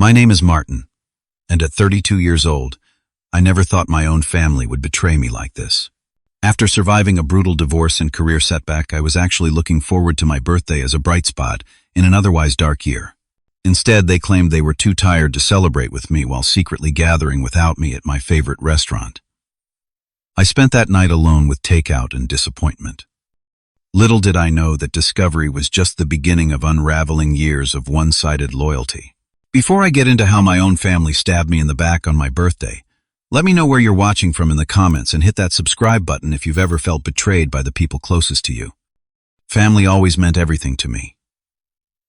My name is Martin, and at 32 years old, I never thought my own family would betray me like this. After surviving a brutal divorce and career setback, I was actually looking forward to my birthday as a bright spot in an otherwise dark year. Instead, they claimed they were too tired to celebrate with me while secretly gathering without me at my favorite restaurant. I spent that night alone with Takeout and disappointment. Little did I know that discovery was just the beginning of unraveling years of one-sided loyalty. Before I get into how my own family stabbed me in the back on my birthday, let me know where you're watching from in the comments and hit that subscribe button if you've ever felt betrayed by the people closest to you. Family always meant everything to me.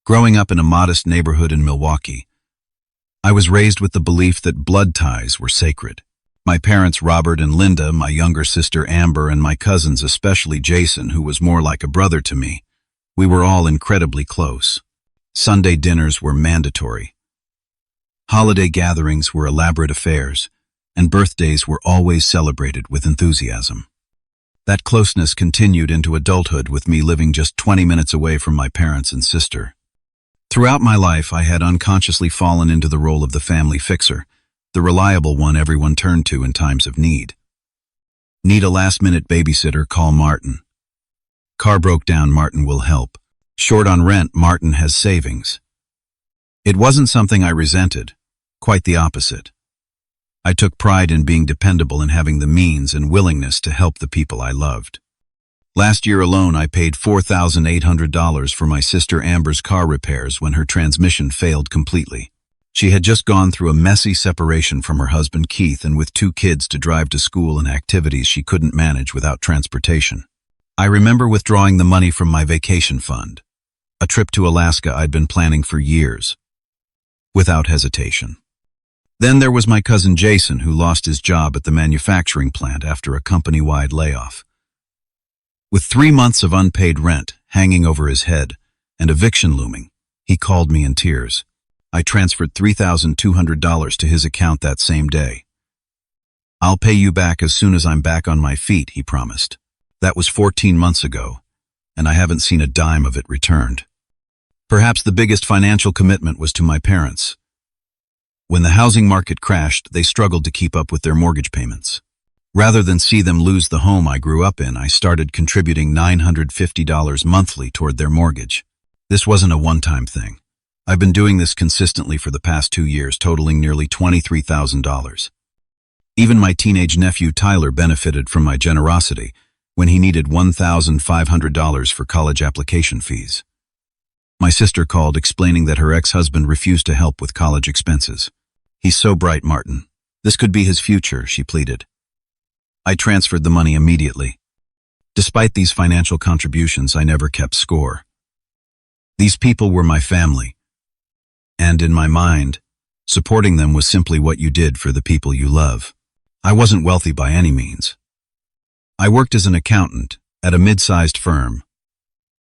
Growing up in a modest neighborhood in Milwaukee, I was raised with the belief that blood ties were sacred. My parents, Robert and Linda, my younger sister Amber, and my cousins, especially Jason, who was more like a brother to me, we were all incredibly close. Sunday dinners were mandatory. Holiday gatherings were elaborate affairs, and birthdays were always celebrated with enthusiasm. That closeness continued into adulthood with me living just 20 minutes away from my parents and sister. Throughout my life, I had unconsciously fallen into the role of the family fixer, the reliable one everyone turned to in times of need. Need a last-minute babysitter? Call Martin. Car broke down? Martin will help. Short on rent? Martin has savings. It wasn't something I resented, quite the opposite. I took pride in being dependable and having the means and willingness to help the people I loved. Last year alone, I paid $4,800 for my sister Amber's car repairs when her transmission failed completely. She had just gone through a messy separation from her husband Keith, and with 2 kids to drive to school and activities she couldn't manage without transportation. I remember withdrawing the money from my vacation fund, a trip to Alaska I'd been planning for years, without hesitation. Then there was my cousin Jason, who lost his job at the manufacturing plant after a company-wide layoff. With 3 months of unpaid rent hanging over his head and eviction looming, he called me in tears. I transferred $3,200 to his account that same day. "I'll pay you back as soon as I'm back on my feet," he promised. That was 14 months ago, and I haven't seen a dime of it returned. Perhaps the biggest financial commitment was to my parents. When the housing market crashed, they struggled to keep up with their mortgage payments. Rather than see them lose the home I grew up in, I started contributing $950 monthly toward their mortgage. This wasn't a one-time thing. I've been doing this consistently for the past 2 years, totaling nearly $23,000. Even my teenage nephew Tyler benefited from my generosity when he needed $1,500 for college application fees. My sister called explaining that her ex-husband refused to help with college expenses. "He's so bright, Martin. This could be his future," she pleaded. I transferred the money immediately. Despite these financial contributions, I never kept score. These people were my family, and in my mind, supporting them was simply what you did for the people you love. I wasn't wealthy by any means. I worked as an accountant at a mid-sized firm,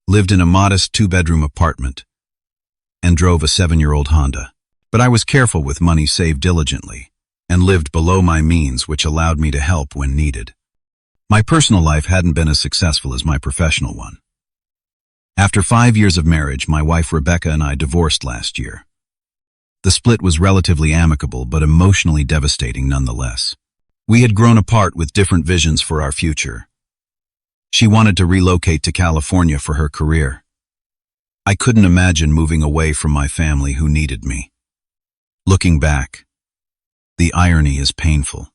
lived in a modest 2-bedroom apartment, and drove a 7-year-old Honda. But I was careful with money saved diligently, and lived below my means, which allowed me to help when needed. My personal life hadn't been as successful as my professional one. After 5 years of marriage, my wife Rebecca and I divorced last year. The split was relatively amicable, but emotionally devastating nonetheless. We had grown apart with different visions for our future. She wanted to relocate to California for her career. I couldn't imagine moving away from my family who needed me. Looking back, the irony is painful.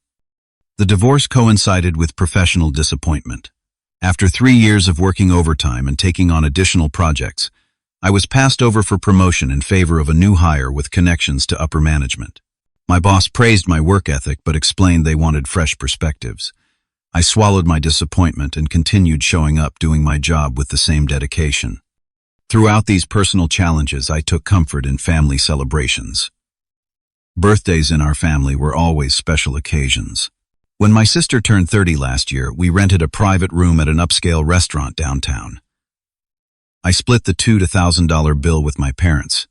The divorce coincided with professional disappointment. After 3 years of working overtime and taking on additional projects, I was passed over for promotion in favor of a new hire with connections to upper management. My boss praised my work ethic but explained they wanted fresh perspectives. I swallowed my disappointment and continued showing up, doing my job with the same dedication. Throughout these personal challenges, I took comfort in family celebrations. Birthdays in our family were always special occasions. When my sister turned 30 last year, we rented a private room at an upscale restaurant downtown. I split the $2,000 to $1,000 bill with my parents,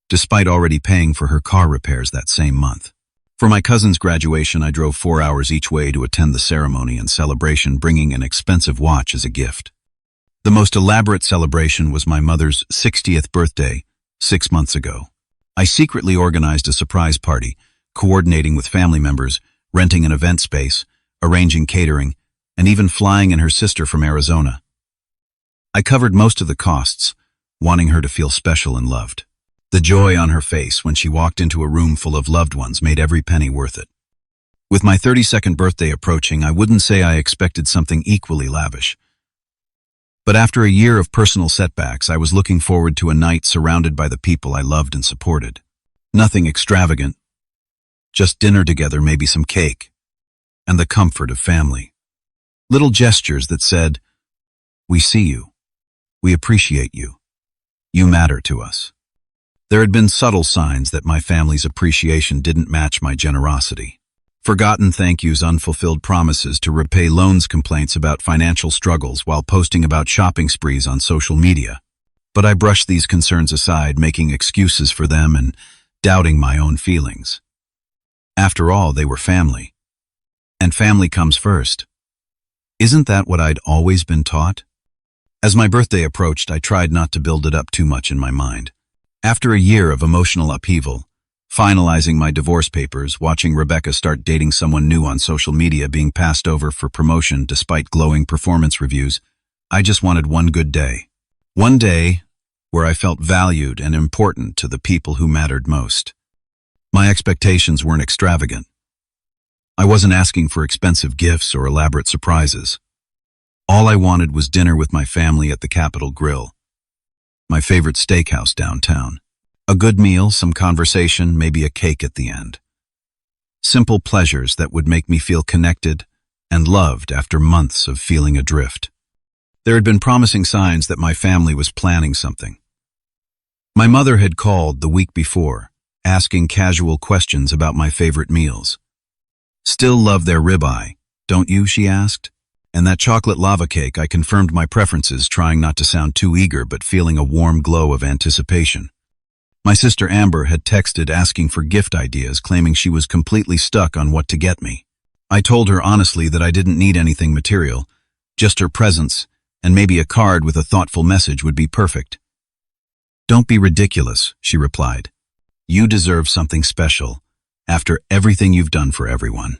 despite already paying for her car repairs that same month. For my cousin's graduation, I drove 4 hours each way to attend the ceremony and celebration, bringing an expensive watch as a gift. The most elaborate celebration was my mother's 60th birthday 6 months ago. I secretly organized a surprise party, coordinating with family members, renting an event space, arranging catering, and even flying in her sister from Arizona. I covered most of the costs, wanting her to feel special and loved. The joy on her face when she walked into a room full of loved ones made every penny worth it. With my 32nd birthday approaching, I wouldn't say I expected something equally lavish. But after a year of personal setbacks, I was looking forward to a night surrounded by the people I loved and supported. Nothing extravagant, just dinner together, maybe some cake, and the comfort of family. Little gestures that said, "We see you. We appreciate you. You matter to us." There had been subtle signs that my family's appreciation didn't match my generosity. Forgotten thank yous, unfulfilled promises to repay loans, complaints about financial struggles while posting about shopping sprees on social media. But I brushed these concerns aside, making excuses for them and doubting my own feelings. After all, they were family. And family comes first. Isn't that what I'd always been taught? As my birthday approached, I tried not to build it up too much in my mind. After a year of emotional upheaval, finalizing my divorce papers, watching Rebecca start dating someone new on social media, being passed over for promotion despite glowing performance reviews, I just wanted one good day. One day where I felt valued and important to the people who mattered most. My expectations weren't extravagant. I wasn't asking for expensive gifts or elaborate surprises. All I wanted was dinner with my family at the Capitol Grill, my favorite steakhouse downtown. A good meal, some conversation, maybe a cake at the end. Simple pleasures that would make me feel connected and loved after months of feeling adrift. There had been promising signs that my family was planning something. My mother had called the week before, asking casual questions about my favorite meals. "Still love their ribeye, don't you?" she asked. And that chocolate lava cake, I confirmed my preferences, trying not to sound too eager but feeling a warm glow of anticipation. My sister Amber had texted asking for gift ideas, claiming she was completely stuck on what to get me. I told her honestly that I didn't need anything material, just her presence, and maybe a card with a thoughtful message would be perfect. "Don't be ridiculous," she replied. "You deserve something special, after everything you've done for everyone."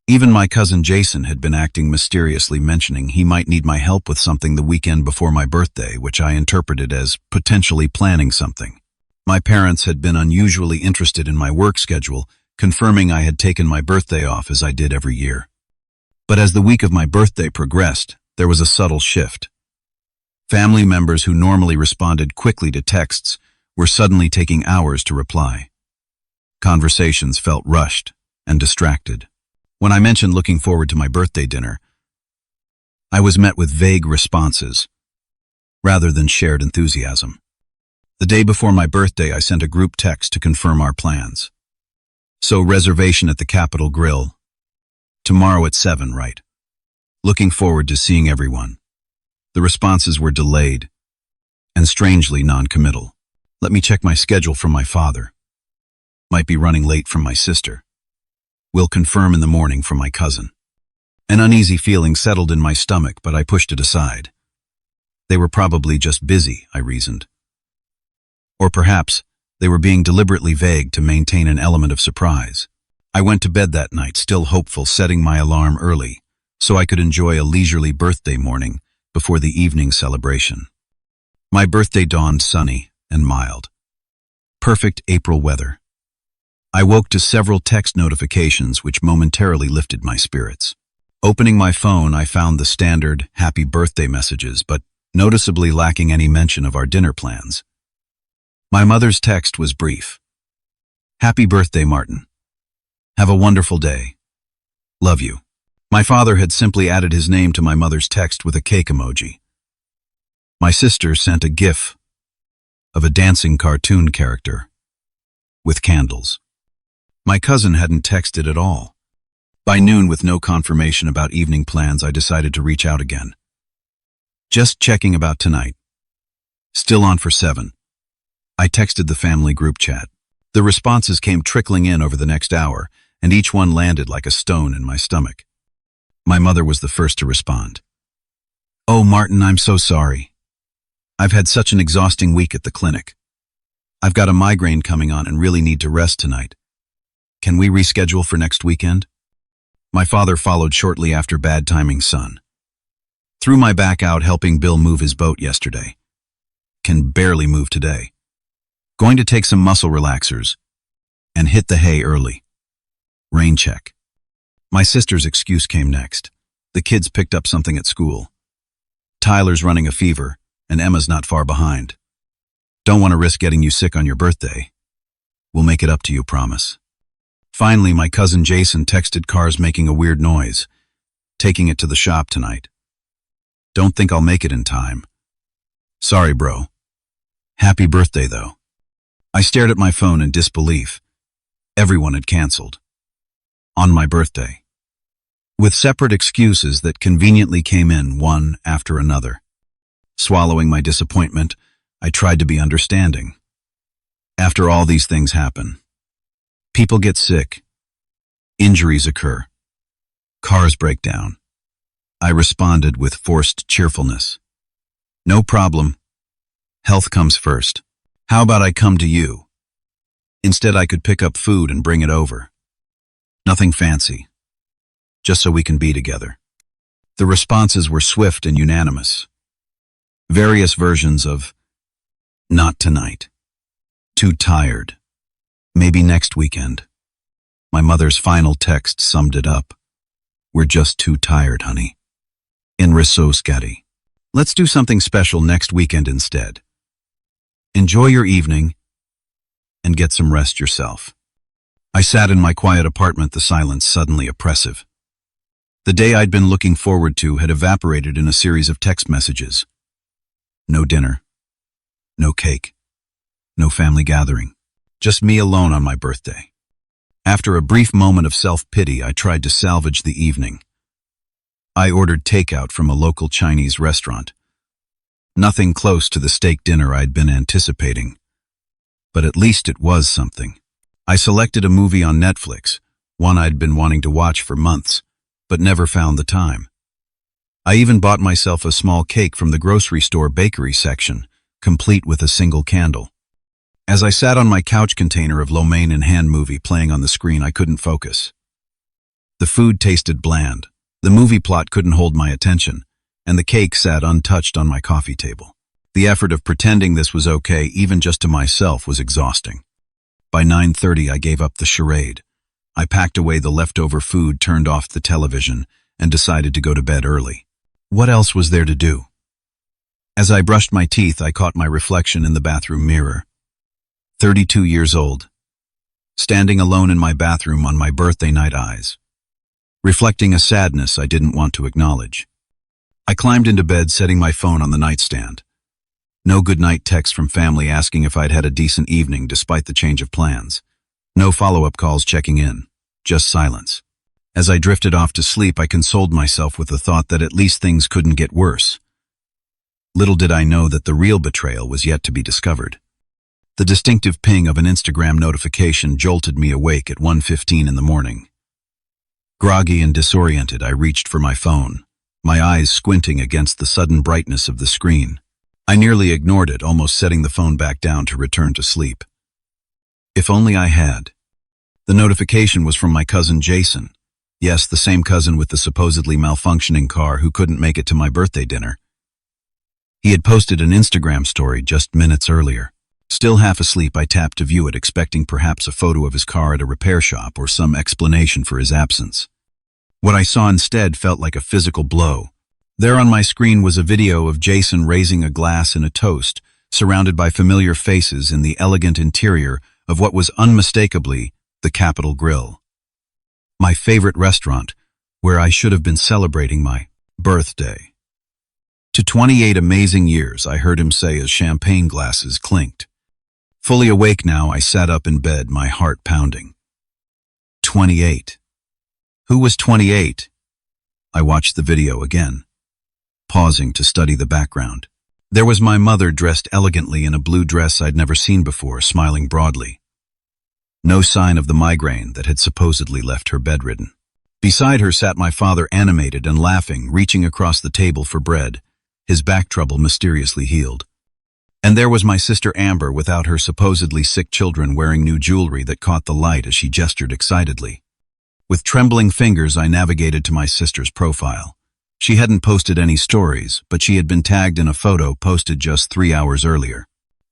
Even my cousin Jason had been acting mysteriously, mentioning he might need my help with something the weekend before my birthday, which I interpreted as potentially planning something. My parents had been unusually interested in my work schedule, confirming I had taken my birthday off as I did every year. But as the week of my birthday progressed, there was a subtle shift. Family members who normally responded quickly to texts were suddenly taking hours to reply. Conversations felt rushed and distracted. When I mentioned looking forward to my birthday dinner, I was met with vague responses, rather than shared enthusiasm. The day before my birthday, I sent a group text to confirm our plans. "So, reservation at the Capitol Grill. Tomorrow at 7, right? Looking forward to seeing everyone." The responses were delayed and strangely non-committal. "Let me check my schedule from my father. Might be running late from my sister. We'll confirm in the morning from my cousin." An uneasy feeling settled in my stomach, but I pushed it aside. They were probably just busy, I reasoned. Or perhaps they were being deliberately vague to maintain an element of surprise. I went to bed that night, still hopeful, setting my alarm early, so I could enjoy a leisurely birthday morning before the evening celebration. My birthday dawned sunny and mild. Perfect April weather. I woke to several text notifications which momentarily lifted my spirits. Opening my phone, I found the standard happy birthday messages, but noticeably lacking any mention of our dinner plans. My mother's text was brief. "Happy birthday, Martin. Have a wonderful day. Love you." My father had simply added his name to my mother's text with a cake emoji. My sister sent a GIF of a dancing cartoon character with candles. My cousin hadn't texted at all. By noon, with no confirmation about evening plans, I decided to reach out again. "Just checking about tonight. Still on for 7. I texted the family group chat. The responses came trickling in over the next hour, and each one landed like a stone in my stomach. My mother was the first to respond. "Oh, Martin, I'm so sorry. I've had such an exhausting week at the clinic. I've got a migraine coming on and really need to rest tonight. Can we reschedule for next weekend? My father followed shortly after bad timing, son. Threw my back out helping Bill move his boat yesterday. Can barely move today. Going to take some muscle relaxers and hit the hay early. Rain check. My sister's excuse came next. The kids picked up something at school. Tyler's running a fever, and Emma's not far behind. Don't want to risk getting you sick on your birthday. We'll make it up to you, promise. Finally, my cousin Jason texted cars making a weird noise. Taking it to the shop tonight. Don't think I'll make it in time. Sorry, bro. Happy birthday, though. I stared at my phone in disbelief. Everyone had canceled. On my birthday. With separate excuses that conveniently came in one after another. Swallowing my disappointment, I tried to be understanding. After all these things happen, people get sick. Injuries occur. Cars break down. I responded with forced cheerfulness. No problem. Health comes first. How about I come to you? Instead, I could pick up food and bring it over. Nothing fancy. Just so we can be together. The responses were swift and unanimous. Various versions of, not tonight. Too tired. Maybe next weekend. My mother's final text summed it up. We're just too tired, honey. In Risoscati. Let's do something special next weekend instead. Enjoy your evening and get some rest yourself. I sat in my quiet apartment, the silence suddenly oppressive. The day I'd been looking forward to had evaporated in a series of text messages. No dinner. No cake. No family gathering. Just me alone on my birthday. After a brief moment of self-pity, I tried to salvage the evening. I ordered takeout from a local Chinese restaurant. Nothing close to the steak dinner I'd been anticipating. But at least it was something. I selected a movie on Netflix, one I'd been wanting to watch for months, but never found the time. I even bought myself a small cake from the grocery store bakery section, complete with a single candle. As I sat on my couch, container of lo mein in hand movie playing on the screen, I couldn't focus. The food tasted bland. The movie plot couldn't hold my attention, and the cake sat untouched on my coffee table. The effort of pretending this was okay, even just to myself, was exhausting. By 9:30, I gave up the charade. I packed away the leftover food, turned off the television, and decided to go to bed early. What else was there to do? As I brushed my teeth, I caught my reflection in the bathroom mirror. 32 years old. Standing alone in my bathroom on my birthday night, eyes reflecting a sadness I didn't want to acknowledge. I climbed into bed, setting my phone on the nightstand. No goodnight text from family asking if I'd had a decent evening despite the change of plans. No follow-up calls checking in. Just silence. As I drifted off to sleep, I consoled myself with the thought that at least things couldn't get worse. Little did I know that the real betrayal was yet to be discovered. The distinctive ping of an Instagram notification jolted me awake at 1:15 in the morning. Groggy and disoriented, I reached for my phone, my eyes squinting against the sudden brightness of the screen. I nearly ignored it, almost setting the phone back down to return to sleep. If only I had. The notification was from my cousin Jason. Yes, the same cousin with the supposedly malfunctioning car who couldn't make it to my birthday dinner. He had posted an Instagram story just minutes earlier. Still half asleep, I tapped to view it, expecting perhaps a photo of his car at a repair shop or some explanation for his absence. What I saw instead felt like a physical blow. There on my screen was a video of Jason raising a glass in a toast, surrounded by familiar faces in the elegant interior of what was unmistakably the Capitol Grill. My favorite restaurant, where I should have been celebrating my birthday. To 28 amazing years, I heard him say as champagne glasses clinked. Fully awake now, I sat up in bed, my heart pounding. 28. Who was 28? I watched the video again, pausing to study the background. There was my mother dressed elegantly in a blue dress I'd never seen before, smiling broadly. No sign of the migraine that had supposedly left her bedridden. Beside her sat my father, animated and laughing, reaching across the table for bread, his back trouble mysteriously healed. And there was my sister Amber without her supposedly sick children wearing new jewelry that caught the light as she gestured excitedly. With trembling fingers, I navigated to my sister's profile. She hadn't posted any stories, but she had been tagged in a photo posted just 3 hours earlier.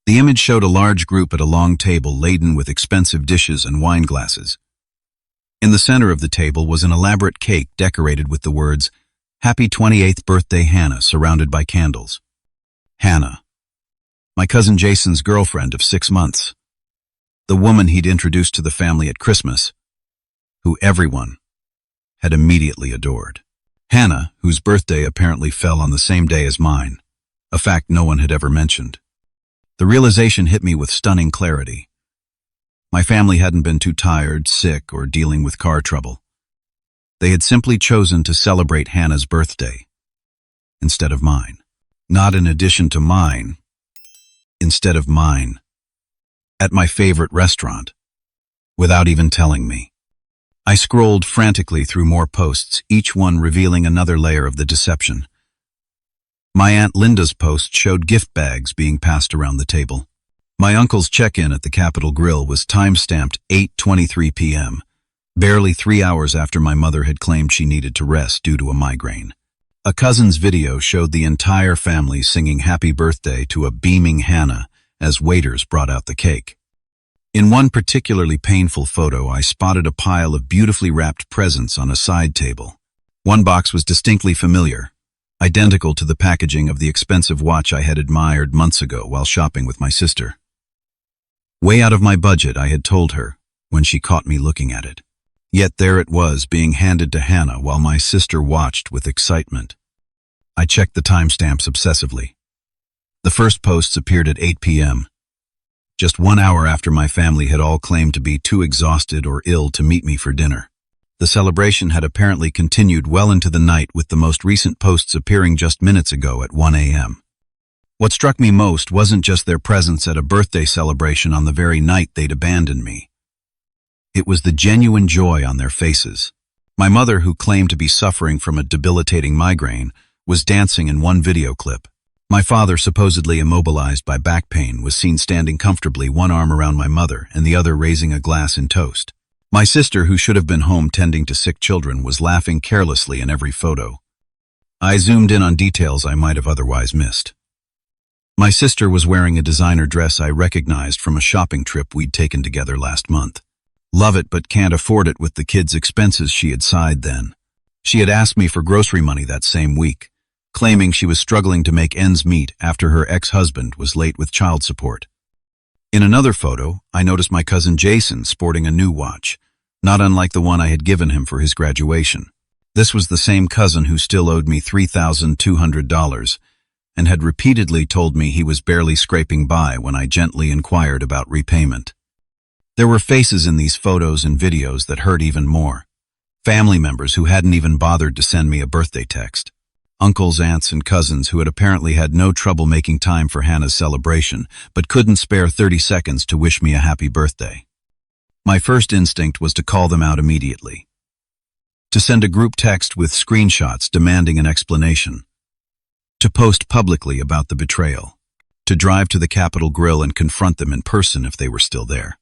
The image showed a large group at a long table laden with expensive dishes and wine glasses. In the center of the table was an elaborate cake decorated with the words, "Happy 28th birthday, Hannah," surrounded by candles. Hannah. My cousin Jason's girlfriend of 6 months. The woman he'd introduced to the family at Christmas, who everyone had immediately adored. Hannah, whose birthday apparently fell on the same day as mine, a fact no one had ever mentioned. The realization hit me with stunning clarity. My family hadn't been too tired, sick, or dealing with car trouble. They had simply chosen to celebrate Hannah's birthday instead of mine. Not in addition to mine, instead of mine. At my favorite restaurant, without even telling me. I scrolled frantically through more posts, each one revealing another layer of the deception. My Aunt Linda's post showed gift bags being passed around the table. My uncle's check-in at the Capitol Grill was time-stamped 8:23 p.m., barely 3 hours after my mother had claimed she needed to rest due to a migraine. A cousin's video showed the entire family singing happy birthday to a beaming Hannah as waiters brought out the cake. In one particularly painful photo, I spotted a pile of beautifully wrapped presents on a side table. One box was distinctly familiar, identical to the packaging of the expensive watch I had admired months ago while shopping with my sister. Way out of my budget, I had told her, when she caught me looking at it. Yet there it was, being handed to Hannah while my sister watched with excitement. I checked the timestamps obsessively. The first posts appeared at 8 p.m., just 1 hour after my family had all claimed to be too exhausted or ill to meet me for dinner. The celebration had apparently continued well into the night, with the most recent posts appearing just minutes ago at 1 a.m. What struck me most wasn't just their presence at a birthday celebration on the very night they'd abandoned me. It was the genuine joy on their faces. My mother, who claimed to be suffering from a debilitating migraine, was dancing in one video clip. My father, supposedly immobilized by back pain, was seen standing comfortably, one arm around my mother and the other raising a glass in toast. My sister, who should have been home tending to sick children, was laughing carelessly in every photo. I zoomed in on details I might have otherwise missed. My sister was wearing a designer dress I recognized from a shopping trip we'd taken together last month. Love it, but can't afford it with the kids' expenses, she had sighed then. She had asked me for grocery money that same week, claiming she was struggling to make ends meet after her ex-husband was late with child support. In another photo, I noticed my cousin Jason sporting a new watch, not unlike the one I had given him for his graduation. This was the same cousin who still owed me $3,200 and had repeatedly told me he was barely scraping by when I gently inquired about repayment. There were faces in these photos and videos that hurt even more. Family members who hadn't even bothered to send me a birthday text. Uncles, aunts, and cousins who had apparently had no trouble making time for Hannah's celebration, but couldn't spare 30 seconds to wish me a happy birthday. My first instinct was to call them out immediately. To send a group text with screenshots demanding an explanation. To post publicly about the betrayal. To drive to the Capitol Grill and confront them in person if they were still there.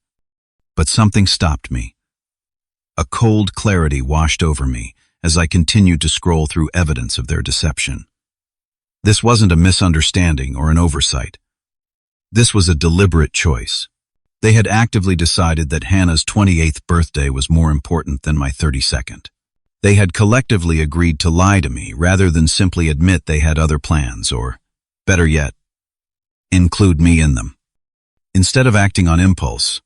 But something stopped me. A cold clarity washed over me as I continued to scroll through evidence of their deception. This wasn't a misunderstanding or an oversight. This was a deliberate choice. They had actively decided that Hannah's 28th birthday was more important than my 32nd. They had collectively agreed to lie to me rather than simply admit they had other plans, or, better yet, include me in them. Instead of acting on impulse,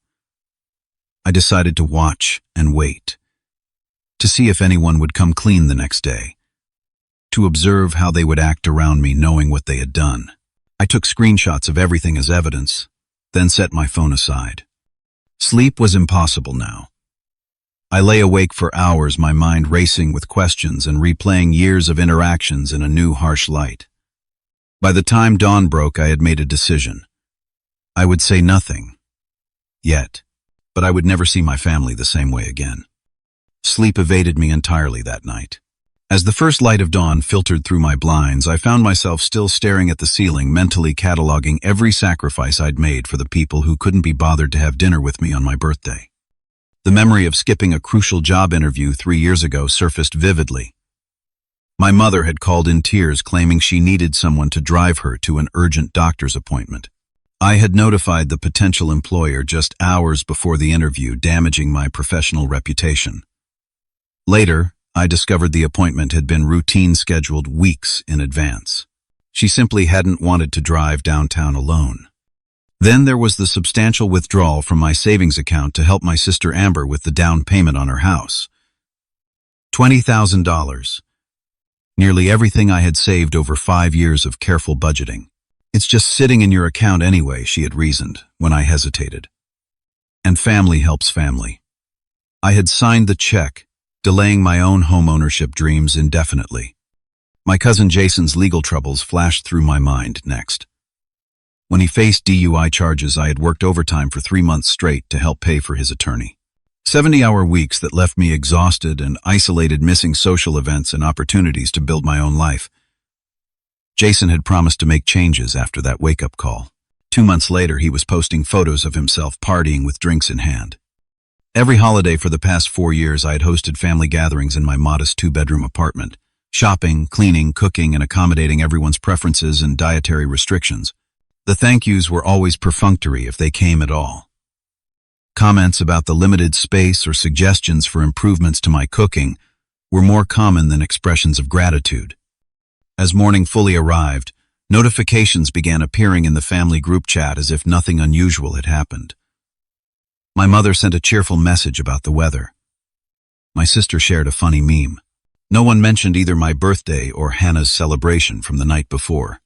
I decided to watch and wait, to see if anyone would come clean the next day, to observe how they would act around me knowing what they had done. I took screenshots of everything as evidence, then set my phone aside. Sleep was impossible now. I lay awake for hours, my mind racing with questions and replaying years of interactions in a new harsh light. By the time dawn broke, I had made a decision. I would say nothing, yet, but I would never see my family the same way again. Sleep evaded me entirely that night. As the first light of dawn filtered through my blinds, I found myself still staring at the ceiling, mentally cataloging every sacrifice I'd made for the people who couldn't be bothered to have dinner with me on my birthday. The memory of skipping a crucial job interview 3 years ago surfaced vividly. My mother had called in tears, claiming she needed someone to drive her to an urgent doctor's appointment. I had notified the potential employer just hours before the interview, damaging my professional reputation. Later, I discovered the appointment had been routine scheduled weeks in advance. She simply hadn't wanted to drive downtown alone. Then there was the substantial withdrawal from my savings account to help my sister Amber with the down payment on her house. $20,000. Nearly everything I had saved over 5 years of careful budgeting. It's just sitting in your account anyway, she had reasoned when I hesitated. And family helps family. I had signed the check, delaying my own homeownership dreams indefinitely. My cousin Jason's legal troubles flashed through my mind next. When he faced DUI charges, I had worked overtime for 3 months straight to help pay for his attorney. 70-hour weeks that left me exhausted and isolated, missing social events and opportunities to build my own life. Jason had promised to make changes after that wake-up call. 2 months later, he was posting photos of himself partying with drinks in hand. Every holiday for the past 4 years, I had hosted family gatherings in my modest 2-bedroom apartment, shopping, cleaning, cooking, and accommodating everyone's preferences and dietary restrictions. The thank yous were always perfunctory if they came at all. Comments about the limited space or suggestions for improvements to my cooking were more common than expressions of gratitude. As morning fully arrived, notifications began appearing in the family group chat as if nothing unusual had happened. My mother sent a cheerful message about the weather. My sister shared a funny meme. No one mentioned either my birthday or Hannah's celebration from the night before.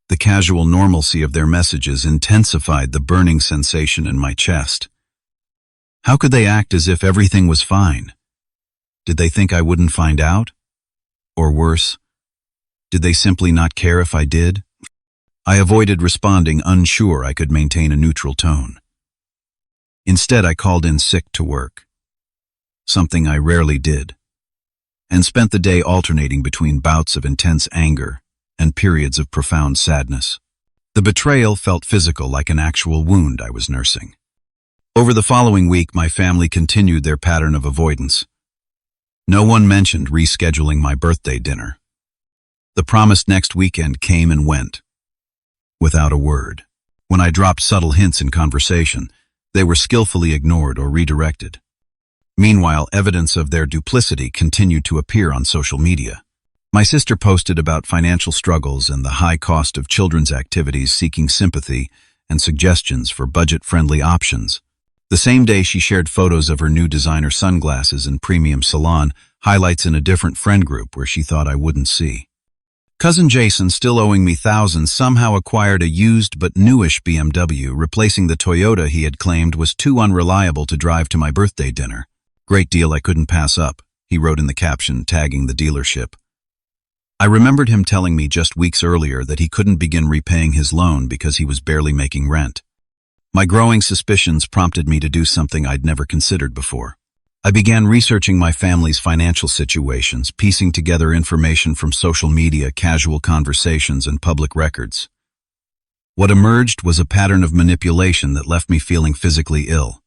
The casual normalcy of their messages intensified the burning sensation in my chest. How could they act as if everything was fine? Did they think I wouldn't find out? Or worse, did they simply not care if I did? I avoided responding, unsure I could maintain a neutral tone. Instead, I called in sick to work, something I rarely did, and spent the day alternating between bouts of intense anger and periods of profound sadness. The betrayal felt physical, like an actual wound I was nursing. Over the following week, my family continued their pattern of avoidance. No one mentioned rescheduling my birthday dinner. The promised next weekend came and went, without a word. When I dropped subtle hints in conversation, they were skillfully ignored or redirected. Meanwhile, evidence of their duplicity continued to appear on social media. My sister posted about financial struggles and the high cost of children's activities, seeking sympathy and suggestions for budget-friendly options. The same day, she shared photos of her new designer sunglasses and premium salon, highlights in a different friend group where she thought I wouldn't see. Cousin Jason, still owing me thousands, somehow acquired a used but newish BMW, replacing the Toyota he had claimed was too unreliable to drive to my birthday dinner. "Great deal I couldn't pass up," he wrote in the caption, tagging the dealership. I remembered him telling me just weeks earlier that he couldn't begin repaying his loan because he was barely making rent. My growing suspicions prompted me to do something I'd never considered before. I began researching my family's financial situations, piecing together information from social media, casual conversations, and public records. What emerged was a pattern of manipulation that left me feeling physically ill.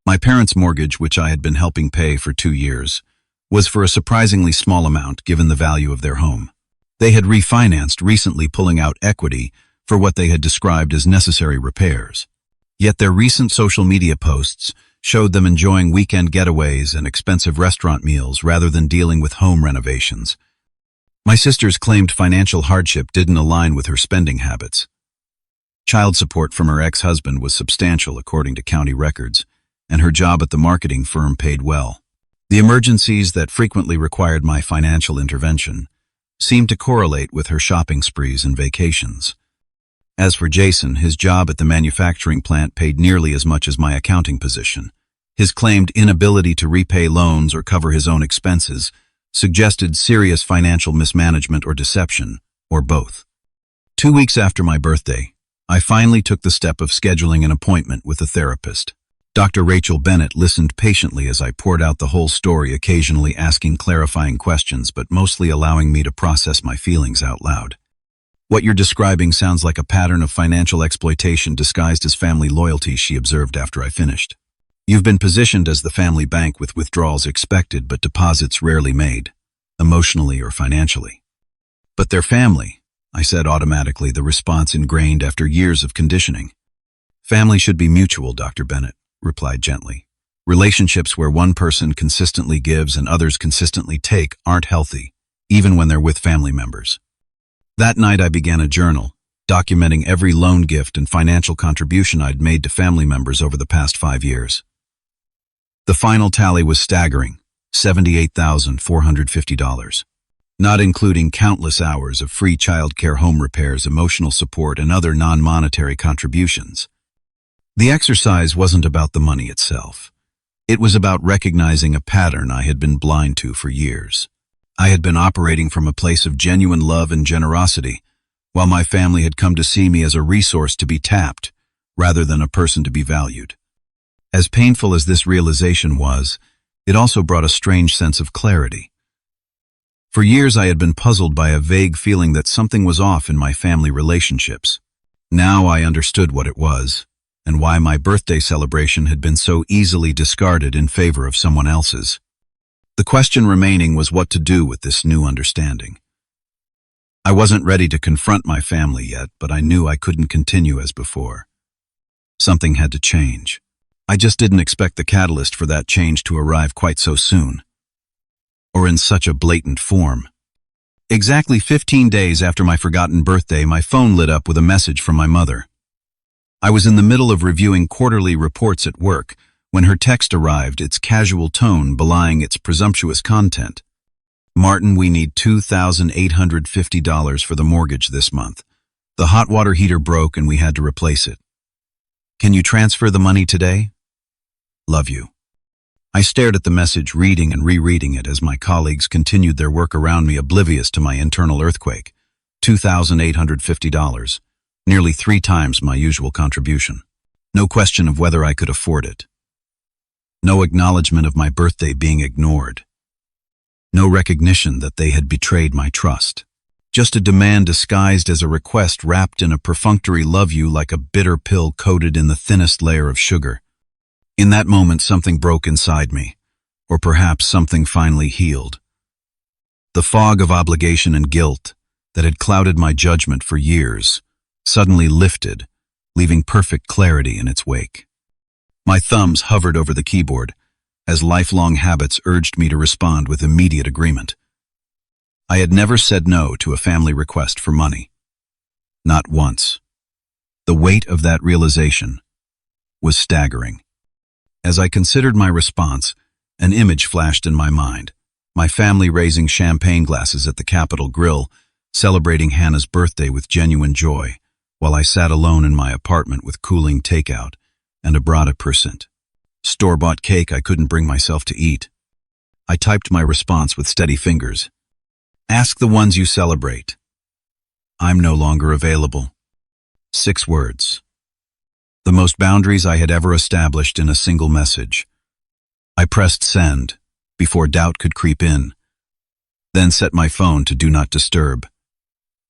My parents' mortgage, which I had been helping pay for 2 years, was for a surprisingly small amount given the value of their home. They had refinanced, recently pulling out equity for what they had described as necessary repairs. Yet their recent social media posts showed them enjoying weekend getaways and expensive restaurant meals rather than dealing with home renovations. My sister's claimed financial hardship didn't align with her spending habits. Child support from her ex-husband was substantial according to county records, and her job at the marketing firm paid well. The emergencies that frequently required my financial intervention seemed to correlate with her shopping sprees and vacations. As for Jason, his job at the manufacturing plant paid nearly as much as my accounting position. His claimed inability to repay loans or cover his own expenses suggested serious financial mismanagement or deception, or both. 2 weeks after my birthday, I finally took the step of scheduling an appointment with a therapist. Dr. Rachel Bennett listened patiently as I poured out the whole story, occasionally asking clarifying questions, but mostly allowing me to process my feelings out loud. What you're describing sounds like a pattern of financial exploitation disguised as family loyalty, she observed after I finished. You've been positioned as the family bank with withdrawals expected but deposits rarely made, emotionally or financially. But they're family, I said automatically, the response ingrained after years of conditioning. Family should be mutual, Dr. Bennett replied gently. Relationships where one person consistently gives and others consistently take aren't healthy, even when they're with family members. That night I began a journal, documenting every loan, gift, and financial contribution I'd made to family members over the past 5 years. The final tally was staggering, $78,450, not including countless hours of free childcare, home repairs, emotional support, and other non-monetary contributions. The exercise wasn't about the money itself. It was about recognizing a pattern I had been blind to for years. I had been operating from a place of genuine love and generosity, while my family had come to see me as a resource to be tapped, rather than a person to be valued. As painful as this realization was, it also brought a strange sense of clarity. For years I had been puzzled by a vague feeling that something was off in my family relationships. Now I understood what it was, and why my birthday celebration had been so easily discarded in favor of someone else's. The question remaining was what to do with this new understanding. I wasn't ready to confront my family yet, but I knew I couldn't continue as before. Something had to change. I just didn't expect the catalyst for that change to arrive quite so soon, or in such a blatant form. Exactly 15 days after my forgotten birthday, my phone lit up with a message from my mother. I was in the middle of reviewing quarterly reports at work when her text arrived, its casual tone belying its presumptuous content. Martin, we need $2,850 for the mortgage this month. The hot water heater broke and we had to replace it. Can you transfer the money today? Love you. I stared at the message, reading and rereading it as my colleagues continued their work around me, oblivious to my internal earthquake. $2,850, nearly 3 times my usual contribution. No question of whether I could afford it. No acknowledgement of my birthday being ignored. No recognition that they had betrayed my trust. Just a demand disguised as a request, wrapped in a perfunctory love you like a bitter pill coated in the thinnest layer of sugar. In that moment, something broke inside me, or perhaps something finally healed. The fog of obligation and guilt that had clouded my judgment for years suddenly lifted, leaving perfect clarity in its wake. My thumbs hovered over the keyboard as lifelong habits urged me to respond with immediate agreement. I had never said no to a family request for money. Not once. The weight of that realization was staggering. As I considered my response, an image flashed in my mind. My family raising champagne glasses at the Capitol Grill, celebrating Hannah's birthday with genuine joy, while I sat alone in my apartment with cooling takeout and a brada percent. Store-bought cake I couldn't bring myself to eat. I typed my response with steady fingers. Ask the ones you celebrate. I'm no longer available. 6 words. The most boundaries I had ever established in a single message. I pressed send before doubt could creep in, then set my phone to do not disturb,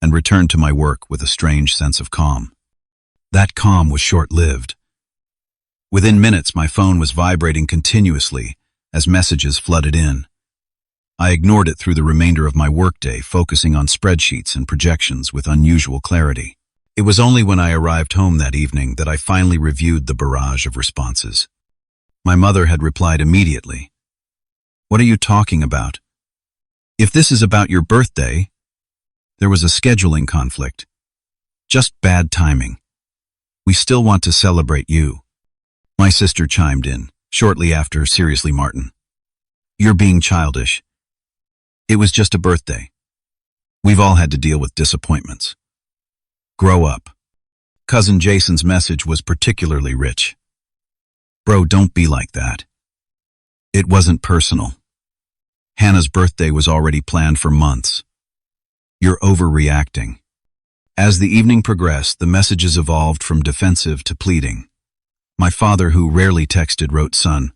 and returned to my work with a strange sense of calm. That calm was short-lived. Within minutes, my phone was vibrating continuously as messages flooded in. I ignored it through the remainder of my workday, focusing on spreadsheets and projections with unusual clarity. It was only when I arrived home that evening that I finally reviewed the barrage of responses. My mother had replied immediately. What are you talking about? If this is about your birthday, there was a scheduling conflict. Just bad timing. We still want to celebrate you. My sister chimed in, shortly after, seriously, Martin. You're being childish. It was just a birthday. We've all had to deal with disappointments. Grow up. Cousin Jason's message was particularly rich. Bro, don't be like that. It wasn't personal. Hannah's birthday was already planned for months. You're overreacting. As the evening progressed, the messages evolved from defensive to pleading. My father, who rarely texted, wrote, "Son,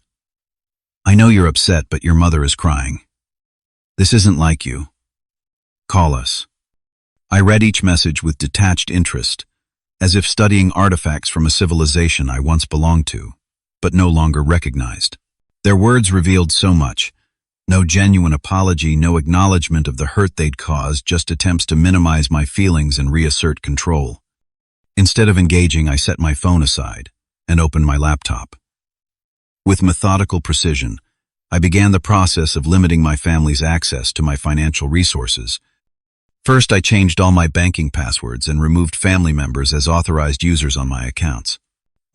I know you're upset, but your mother is crying. This isn't like you. Call us." I read each message with detached interest, as if studying artifacts from a civilization I once belonged to, but no longer recognized. Their words revealed so much. No genuine apology, no acknowledgement of the hurt they'd caused, just attempts to minimize my feelings and reassert control. Instead of engaging, I set my phone aside and opened my laptop. With methodical precision, I began the process of limiting my family's access to my financial resources. First, I changed all my banking passwords and removed family members as authorized users on my accounts.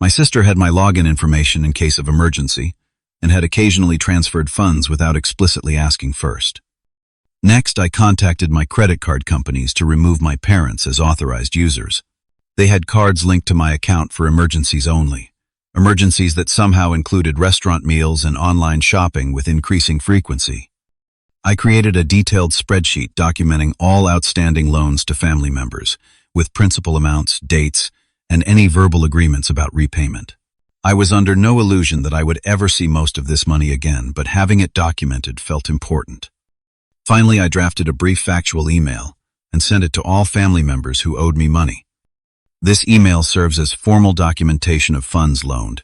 My sister had my login information in case of emergency, and had occasionally transferred funds without explicitly asking first. Next, I contacted my credit card companies to remove my parents as authorized users. They had cards linked to my account for emergencies only, emergencies that somehow included restaurant meals and online shopping with increasing frequency. I created a detailed spreadsheet documenting all outstanding loans to family members, with principal amounts, dates, and any verbal agreements about repayment. I was under no illusion that I would ever see most of this money again, but having it documented felt important. Finally, I drafted a brief factual email and sent it to all family members who owed me money. This email serves as formal documentation of funds loaned.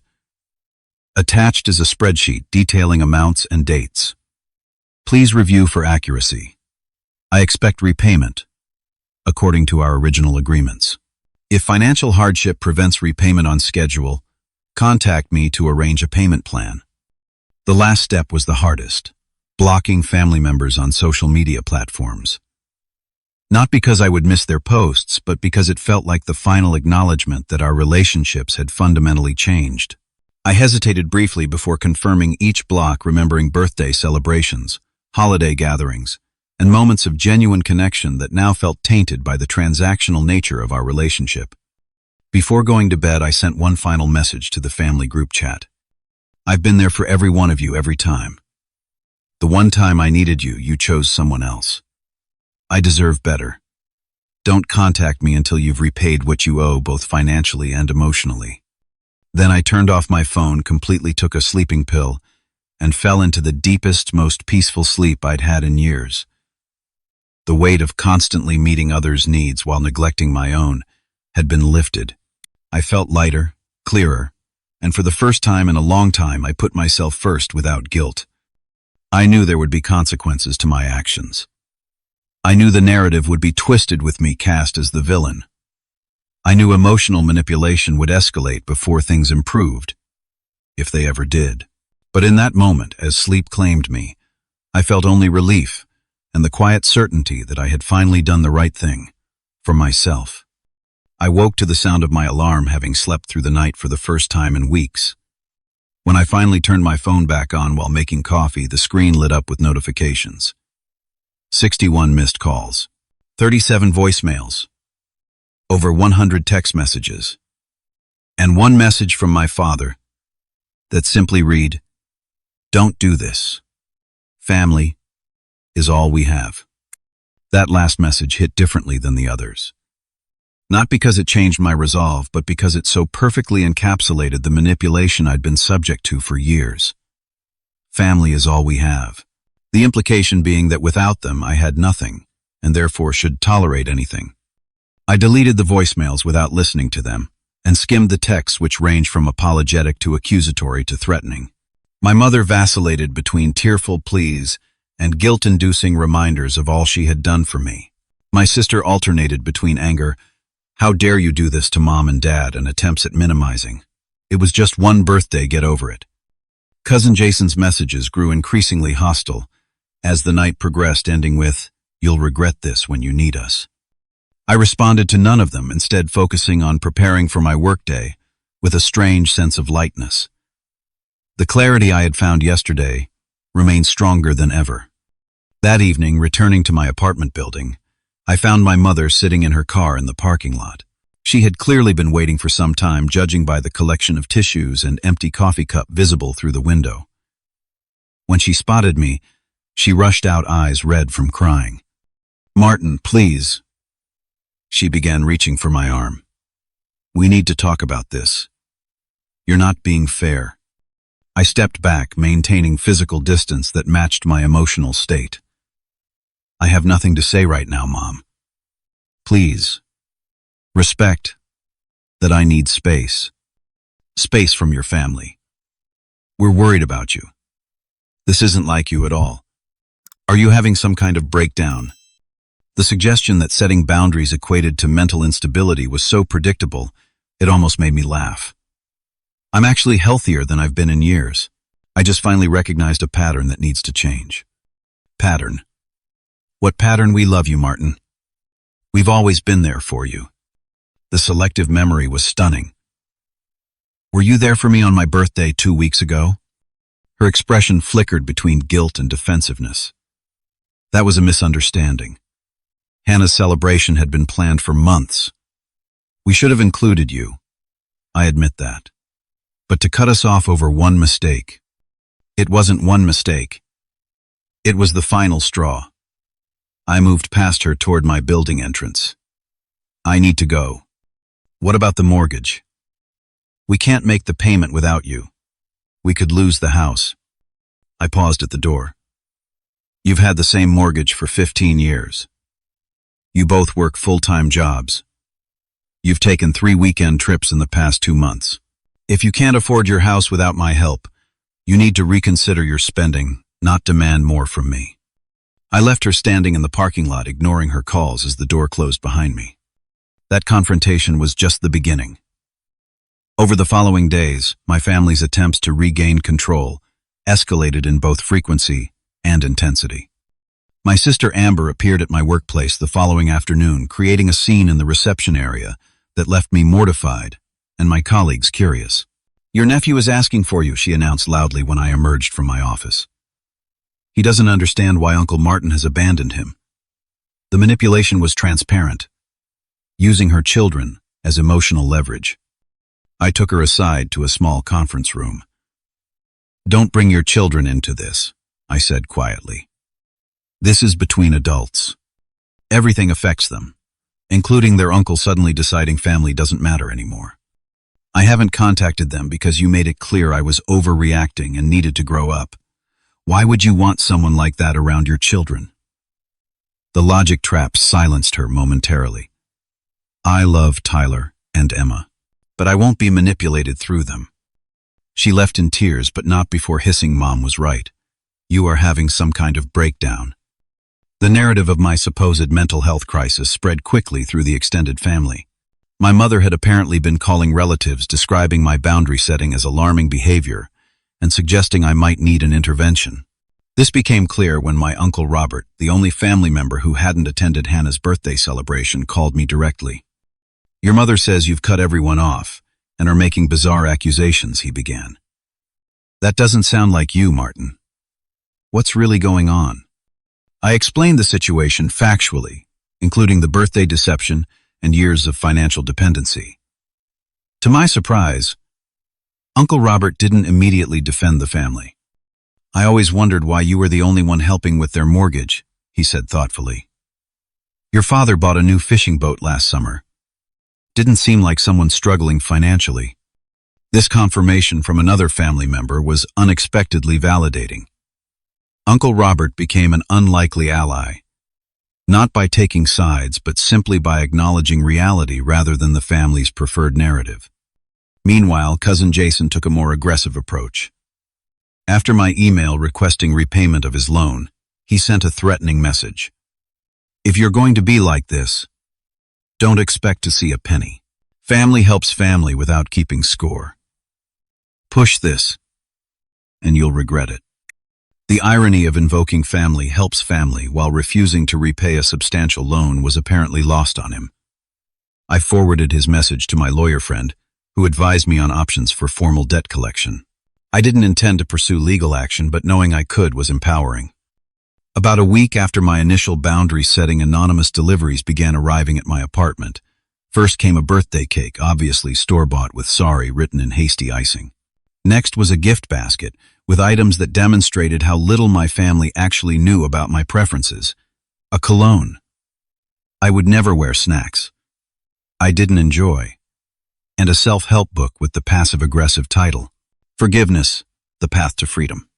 Attached is a spreadsheet detailing amounts and dates. Please review for accuracy. I expect repayment, according to our original agreements. If financial hardship prevents repayment on schedule, contact me to arrange a payment plan. The last step was the hardest, blocking family members on social media platforms. Not because I would miss their posts, but because it felt like the final acknowledgement that our relationships had fundamentally changed. I hesitated briefly before confirming each block, remembering birthday celebrations, holiday gatherings, and moments of genuine connection that now felt tainted by the transactional nature of our relationship. Before going to bed, I sent one final message to the family group chat. I've been there for every one of you every time. The one time I needed you, you chose someone else. I deserve better. Don't contact me until you've repaid what you owe, both financially and emotionally. Then I turned off my phone, completely took a sleeping pill, and fell into the deepest, most peaceful sleep I'd had in years. The weight of constantly meeting others' needs while neglecting my own had been lifted. I felt lighter, clearer, and for the first time in a long time, I put myself first without guilt. I knew there would be consequences to my actions. I knew the narrative would be twisted with me cast as the villain. I knew emotional manipulation would escalate before things improved, if they ever did. But in that moment, as sleep claimed me, I felt only relief and the quiet certainty that I had finally done the right thing, for myself. I woke to the sound of my alarm, having slept through the night for the first time in weeks. When I finally turned my phone back on while making coffee, the screen lit up with notifications. 61 missed calls, 37 voicemails, over 100 text messages, and one message from my father that simply read, "Don't do this. Family is all we have." That last message hit differently than the others. Not because it changed my resolve, but because it so perfectly encapsulated the manipulation I'd been subject to for years. Family is all we have. The implication being that without them I had nothing, and therefore should tolerate anything. I deleted the voicemails without listening to them, and skimmed the texts, which ranged from apologetic to accusatory to threatening. My mother vacillated between tearful pleas and guilt-inducing reminders of all she had done for me. My sister alternated between anger, "How dare you do this to Mom and Dad," and attempts at minimizing. "It was just one birthday, get over it." Cousin Jason's messages grew increasingly hostile as the night progressed, ending with, "You'll regret this when you need us." I responded to none of them, instead focusing on preparing for my workday with a strange sense of lightness. The clarity I had found yesterday remained stronger than ever. That evening, returning to my apartment building, I found my mother sitting in her car in the parking lot. She had clearly been waiting for some time, judging by the collection of tissues and empty coffee cup visible through the window. When she spotted me, she rushed out, eyes red from crying. "Martin, please." She began reaching for my arm. "We need to talk about this." You're not being fair. I stepped back, maintaining physical distance that matched my emotional state. I have nothing to say right now, Mom. Please, respect that I need space. Space from your family. We're worried about you. This isn't like you at all. Are you having some kind of breakdown? The suggestion that setting boundaries equated to mental instability was so predictable, it almost made me laugh. I'm actually healthier than I've been in years. I just finally recognized a pattern that needs to change. Pattern. What pattern? We love you, Martin. We've always been there for you. The selective memory was stunning. Were you there for me on my birthday 2 weeks ago? Her expression flickered between guilt and defensiveness. That was a misunderstanding. Hannah's celebration had been planned for months. We should have included you. I admit that. But to cut us off over one mistake. It wasn't one mistake. It was the final straw. I moved past her toward my building entrance. I need to go. What about the mortgage? We can't make the payment without you. We could lose the house. I paused at the door. You've had the same mortgage for 15 years. You both work full-time jobs. You've taken 3 weekend trips in the past 2 months. If you can't afford your house without my help, you need to reconsider your spending, not demand more from me. I left her standing in the parking lot, ignoring her calls as the door closed behind me. That confrontation was just the beginning. Over the following days, my family's attempts to regain control escalated in both frequency and intensity. My sister Amber appeared at my workplace the following afternoon, creating a scene in the reception area that left me mortified and my colleagues curious. Your nephew is asking for you, she announced loudly when I emerged from my office. He doesn't understand why Uncle Martin has abandoned him. The manipulation was transparent, using her children as emotional leverage. I took her aside to a small conference room. Don't bring your children into this, I said quietly. This is between adults. Everything affects them, including their uncle suddenly deciding family doesn't matter anymore. I haven't contacted them because you made it clear I was overreacting and needed to grow up. Why would you want someone like that around your children? The logic trap silenced her momentarily. I love Tyler and Emma, but I won't be manipulated through them. She left in tears, but not before hissing Mom was right. You are having some kind of breakdown. The narrative of my supposed mental health crisis spread quickly through the extended family. My mother had apparently been calling relatives, describing my boundary setting as alarming behavior and suggesting I might need an intervention. This became clear when my Uncle Robert, the only family member who hadn't attended Hannah's birthday celebration, called me directly. Your mother says you've cut everyone off and are making bizarre accusations, he began. That doesn't sound like you, Martin. What's really going on? I explained the situation factually, including the birthday deception and years of financial dependency. To my surprise, Uncle Robert didn't immediately defend the family. I always wondered why you were the only one helping with their mortgage, he said thoughtfully. Your father bought a new fishing boat last summer. Didn't seem like someone struggling financially. This confirmation from another family member was unexpectedly validating. Uncle Robert became an unlikely ally, not by taking sides, but simply by acknowledging reality rather than the family's preferred narrative. Meanwhile, Cousin Jason took a more aggressive approach. After my email requesting repayment of his loan, he sent a threatening message. If you're going to be like this, don't expect to see a penny. Family helps family without keeping score. Push this, and you'll regret it. The irony of invoking family helps family while refusing to repay a substantial loan was apparently lost on him. I forwarded his message to my lawyer friend, who advised me on options for formal debt collection. I didn't intend to pursue legal action, but knowing I could was empowering. About a week after my initial boundary-setting, anonymous deliveries began arriving at my apartment. First came a birthday cake, obviously store-bought with sorry written in hasty icing. Next was a gift basket with items that demonstrated how little my family actually knew about my preferences. A cologne. I would never wear snacks I didn't enjoy. and a self-help book with the passive-aggressive title, Forgiveness, The Path to Freedom.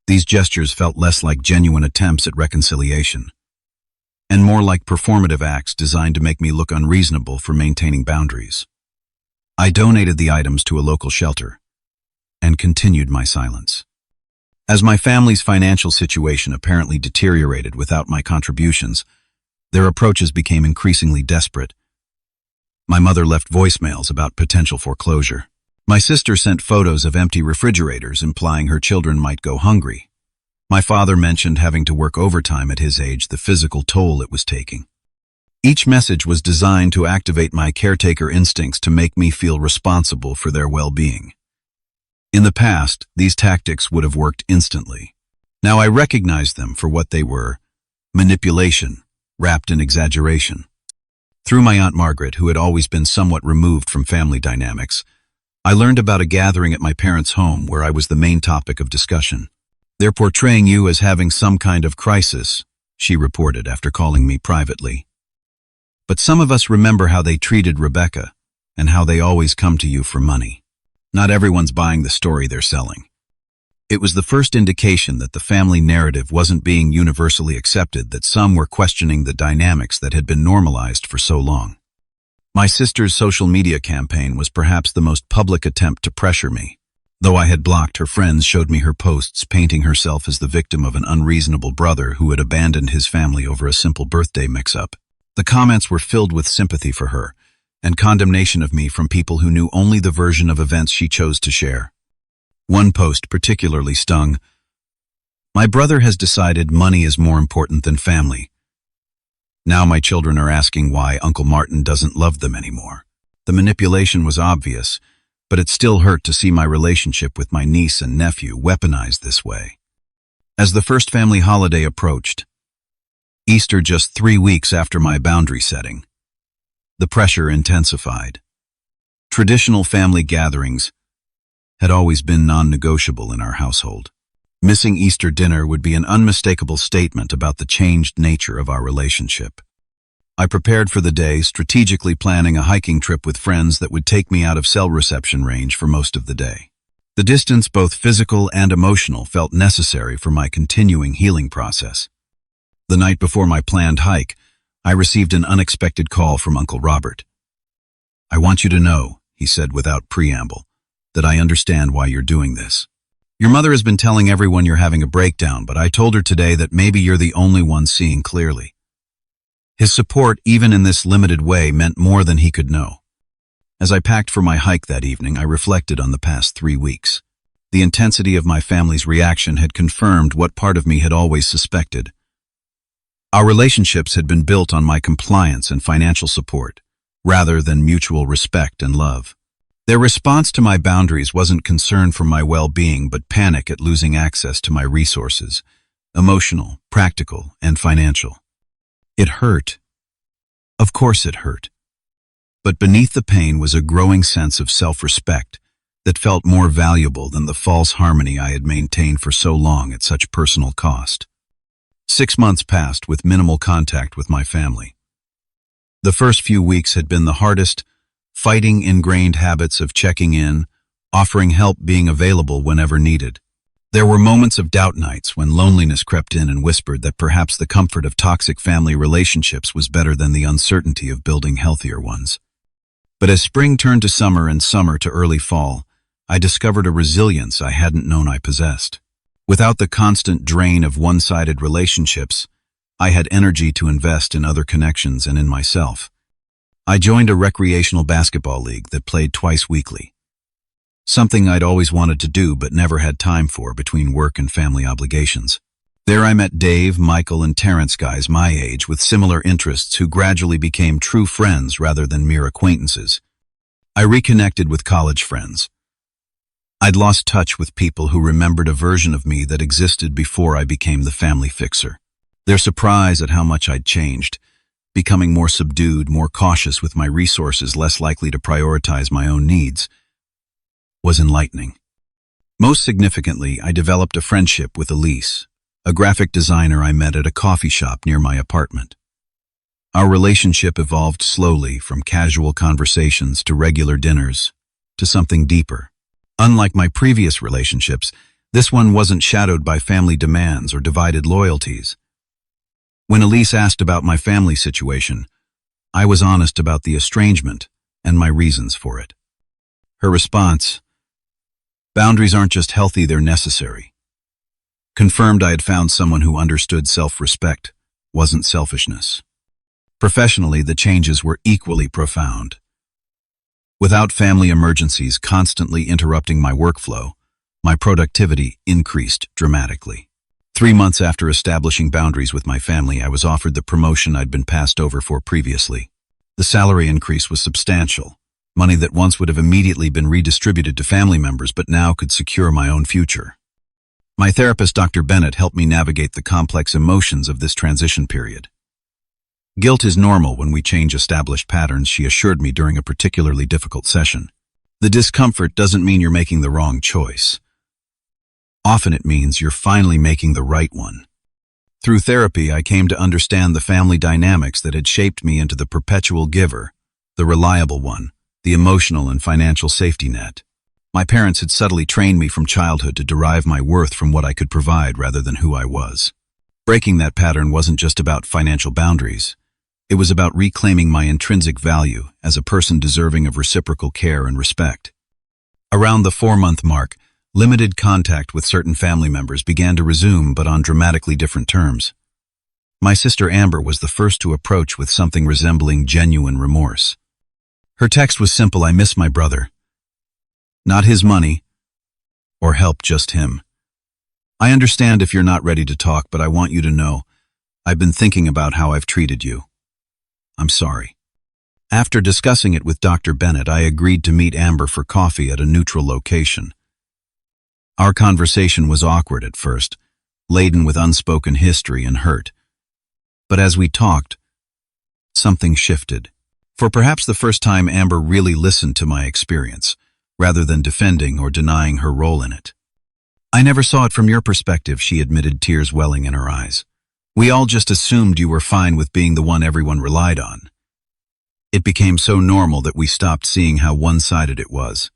These gestures felt less like genuine attempts at reconciliation, and more like performative acts designed to make me look unreasonable for maintaining boundaries. I donated the items to a local shelter and continued my silence. As my family's financial situation apparently deteriorated without my contributions, their approaches became increasingly desperate. My mother left voicemails about potential foreclosure. My sister sent photos of empty refrigerators implying her children might go hungry. My father mentioned having to work overtime at his age, the physical toll it was taking. Each message was designed to activate my caretaker instincts to make me feel responsible for their well-being. In the past, these tactics would have worked instantly. Now I recognized them for what they were: manipulation, wrapped in exaggeration. Through my Aunt Margaret, who had always been somewhat removed from family dynamics, I learned about a gathering at my parents' home where I was the main topic of discussion. "They're portraying you as having some kind of crisis," she reported after calling me privately. "But some of us remember how they treated Rebecca and how they always come to you for money. Not everyone's buying the story they're selling." It was the first indication that the family narrative wasn't being universally accepted, that some were questioning the dynamics that had been normalized for so long. My sister's social media campaign was perhaps the most public attempt to pressure me. Though I had blocked, her friends showed me her posts painting herself as the victim of an unreasonable brother who had abandoned his family over a simple birthday mix-up. The comments were filled with sympathy for her and condemnation of me from people who knew only the version of events she chose to share. One post particularly stung. "My brother has decided money is more important than family. Now my children are asking why Uncle Martin doesn't love them anymore." The manipulation was obvious, but it still hurt to see my relationship with my niece and nephew weaponized this way. As the first family holiday approached, Easter just 3 weeks after my boundary setting, the pressure intensified. Traditional family gatherings had always been non-negotiable in our household. Missing Easter dinner would be an unmistakable statement about the changed nature of our relationship. I prepared for the day, strategically planning a hiking trip with friends that would take me out of cell reception range for most of the day. The distance, both physical and emotional, felt necessary for my continuing healing process. The night before my planned hike, I received an unexpected call from Uncle Robert. "I want you to know," he said without preamble, "that I understand why you're doing this. Your mother has been telling everyone you're having a breakdown, but I told her today that maybe you're the only one seeing clearly." His support, even in this limited way, meant more than he could know. As I packed for my hike that evening, I reflected on the past 3 weeks. The intensity of my family's reaction had confirmed what part of me had always suspected. Our relationships had been built on my compliance and financial support, rather than mutual respect and love. Their response to my boundaries wasn't concern for my well-being, but panic at losing access to my resources, emotional, practical, and financial. It hurt. Of course it hurt. But beneath the pain was a growing sense of self-respect that felt more valuable than the false harmony I had maintained for so long at such personal cost. 6 months passed with minimal contact with my family. The first few weeks had been the hardest, fighting ingrained habits of checking in, offering help, being available whenever needed. There were moments of doubt nights when loneliness crept in and whispered that perhaps the comfort of toxic family relationships was better than the uncertainty of building healthier ones. But as spring turned to summer and summer to early fall, I discovered a resilience I hadn't known I possessed. Without the constant drain of one-sided relationships, I had energy to invest in other connections and in myself. I joined a recreational basketball league that played twice weekly, something I'd always wanted to do but never had time for between work and family obligations. There I met Dave, Michael, and Terrence, guys my age with similar interests who gradually became true friends rather than mere acquaintances. I reconnected with college friends. I'd lost touch with people who remembered a version of me that existed before I became the family fixer. Their surprise at how much I'd changed, becoming more subdued, more cautious with my resources, less likely to prioritize my own needs, was enlightening. Most significantly, I developed a friendship with Elise, a graphic designer I met at a coffee shop near my apartment. Our relationship evolved slowly from casual conversations to regular dinners to something deeper. Unlike my previous relationships, this one wasn't shadowed by family demands or divided loyalties. When Elise asked about my family situation, I was honest about the estrangement and my reasons for it. Her response, "Boundaries aren't just healthy, they're necessary," confirmed I had found someone who understood self-respect wasn't selfishness. Professionally, the changes were equally profound. Without family emergencies constantly interrupting my workflow, my productivity increased dramatically. 3 months after establishing boundaries with my family, I was offered the promotion I'd been passed over for previously. The salary increase was substantial, money that once would have immediately been redistributed to family members but now could secure my own future. My therapist, Dr. Bennett, helped me navigate the complex emotions of this transition period. Guilt is normal when we change established patterns, she assured me during a particularly difficult session. The discomfort doesn't mean you're making the wrong choice. Often it means you're finally making the right one. Through therapy, I came to understand the family dynamics that had shaped me into the perpetual giver, the reliable one, the emotional and financial safety net. My parents had subtly trained me from childhood to derive my worth from what I could provide rather than who I was. Breaking that pattern wasn't just about financial boundaries. It was about reclaiming my intrinsic value as a person deserving of reciprocal care and respect. Around the 4-month mark, limited contact with certain family members began to resume, but on dramatically different terms. My sister Amber was the first to approach with something resembling genuine remorse. Her text was simple: "I miss my brother. Not his money or help, just him. I understand if you're not ready to talk, but I want you to know I've been thinking about how I've treated you. I'm sorry." After discussing it with Dr. Bennett, I agreed to meet Amber for coffee at a neutral location. Our conversation was awkward at first, laden with unspoken history and hurt. But as we talked, something shifted. For perhaps the first time, Amber really listened to my experience, rather than defending or denying her role in it. "I never saw it from your perspective," she admitted, tears welling in her eyes. "We all just assumed you were fine with being the one everyone relied on." It became so normal that we stopped seeing how one-sided it was.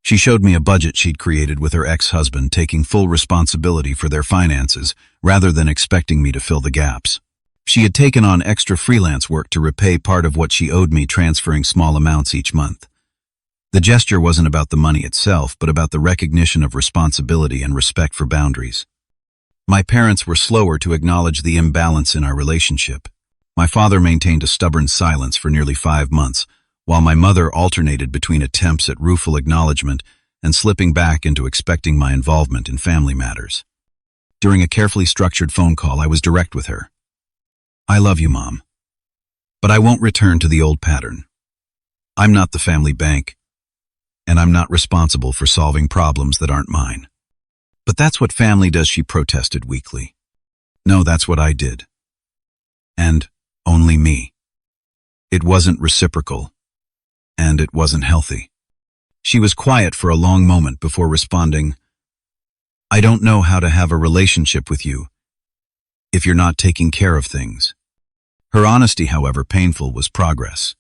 She showed me a budget she'd created with her ex-husband, taking full responsibility for their finances rather than expecting me to fill the gaps. She had taken on extra freelance work to repay part of what she owed me, transferring small amounts each month. The gesture wasn't about the money itself, but about the recognition of responsibility and respect for boundaries. My parents were slower to acknowledge the imbalance in our relationship. My father maintained a stubborn silence for nearly 5 months, while my mother alternated between attempts at rueful acknowledgement and slipping back into expecting my involvement in family matters. During a carefully structured phone call, I was direct with her. "I love you, Mom, but I won't return to the old pattern. I'm not the family bank, and I'm not responsible for solving problems that aren't mine." "But that's what family does," she protested weakly. "No, that's what I did. And only me. It wasn't reciprocal, and it wasn't healthy." She was quiet for a long moment before responding, "I don't know how to have a relationship with you if you're not taking care of things." Her honesty, however painful, was progress.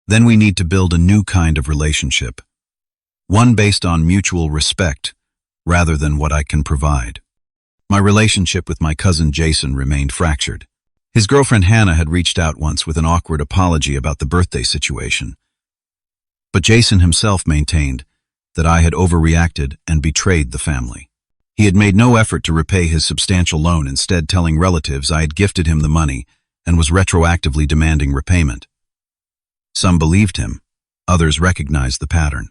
"Then we need to build a new kind of relationship, one based on mutual respect rather than what I can provide." My relationship with my cousin Jason remained fractured. His girlfriend Hannah had reached out once with an awkward apology about the birthday situation. But Jason himself maintained that I had overreacted and betrayed the family. He had made no effort to repay his substantial loan, instead telling relatives I had gifted him the money and was retroactively demanding repayment. Some believed him, others recognized the pattern.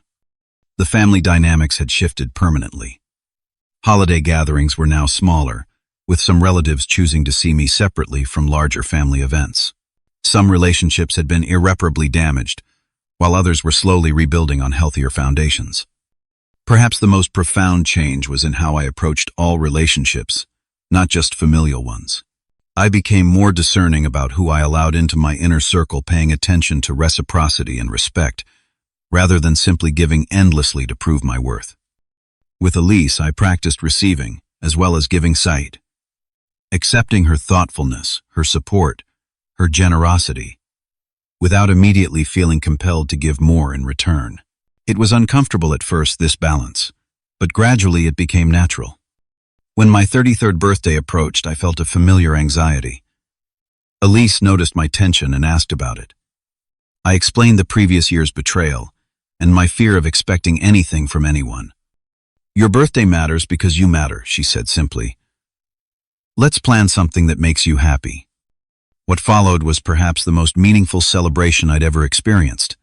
The family dynamics had shifted permanently. Holiday gatherings were now smaller, with some relatives choosing to see me separately from larger family events. Some relationships had been irreparably damaged, while others were slowly rebuilding on healthier foundations. Perhaps the most profound change was in how I approached all relationships, not just familial ones. I became more discerning about who I allowed into my inner circle, paying attention to reciprocity and respect, rather than simply giving endlessly to prove my worth. With Elise, I practiced receiving, as well as giving sight. Accepting her thoughtfulness, her support, her generosity, without immediately feeling compelled to give more in return. It was uncomfortable at first, this balance, but gradually it became natural. When my 33rd birthday approached, I felt a familiar anxiety. Elise noticed my tension and asked about it. I explained the previous year's betrayal and my fear of expecting anything from anyone. "Your birthday matters because you matter," she said simply. "Let's plan something that makes you happy." What followed was perhaps the most meaningful celebration I'd ever experienced.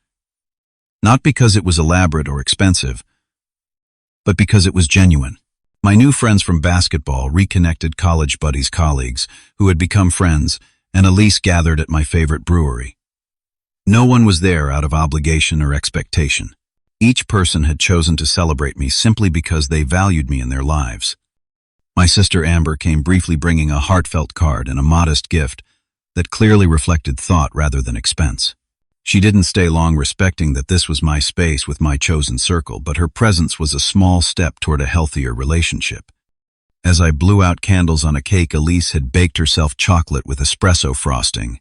Not because it was elaborate or expensive, but because it was genuine. My new friends from basketball reconnected college buddies, colleagues who had become friends, and Elise gathered at my favorite brewery. No one was there out of obligation or expectation. Each person had chosen to celebrate me simply because they valued me in their lives. My sister Amber came briefly, bringing a heartfelt card and a modest gift that clearly reflected thought rather than expense. She didn't stay long, respecting that this was my space with my chosen circle, but her presence was a small step toward a healthier relationship. As I blew out candles on a cake Elise had baked herself, chocolate with espresso frosting,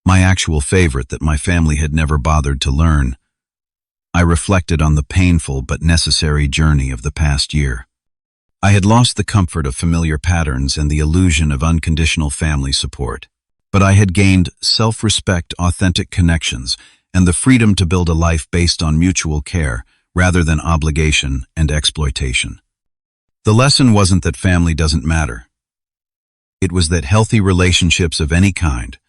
my actual favorite that my family had never bothered to learn, I reflected on the painful but necessary journey of the past year. I had lost the comfort of familiar patterns and the illusion of unconditional family support. But I had gained self-respect, authentic connections, and the freedom to build a life based on mutual care rather than obligation and exploitation. The lesson wasn't that family doesn't matter. It was that healthy relationships of any kind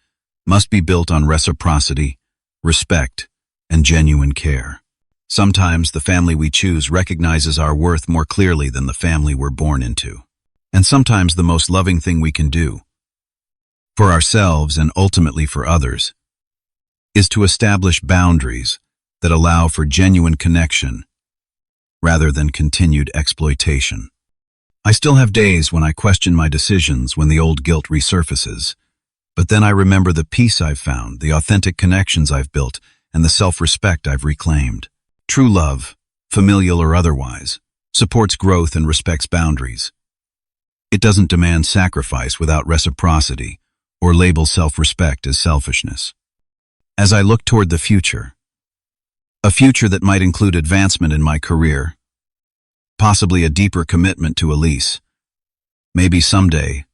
must be built on reciprocity, respect, and genuine care. Sometimes the family we choose recognizes our worth more clearly than the family we're born into. And sometimes the most loving thing we can do, for ourselves and ultimately for others, is to establish boundaries that allow for genuine connection rather than continued exploitation. I still have days when I question my decisions, when the old guilt resurfaces, but then I remember the peace I've found, the authentic connections I've built, and the self-respect I've reclaimed. True love, familial or otherwise, supports growth and respects boundaries. It doesn't demand sacrifice without reciprocity, or label self-respect as selfishness. As I look toward the future, a future that might include advancement in my career, possibly a deeper commitment to Elise, maybe someday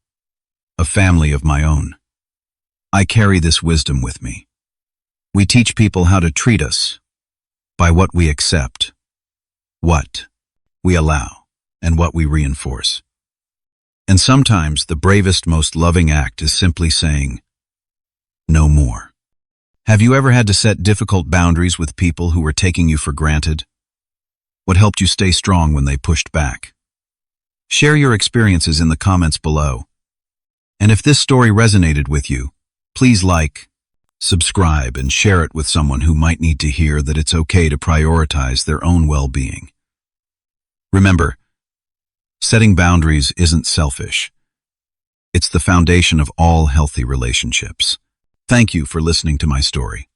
a family of my own, I carry this wisdom with me. We teach people how to treat us by what we accept, what we allow, and what we reinforce. And sometimes the bravest, most loving act is simply saying, no more. Have you ever had to set difficult boundaries with people who were taking you for granted? What helped you stay strong when they pushed back? Share your experiences in the comments below. And if this story resonated with you, please like, subscribe, and share it with someone who might need to hear that it's okay to prioritize their own well-being. Remember, setting boundaries isn't selfish. It's the foundation of all healthy relationships. Thank you for listening to my story.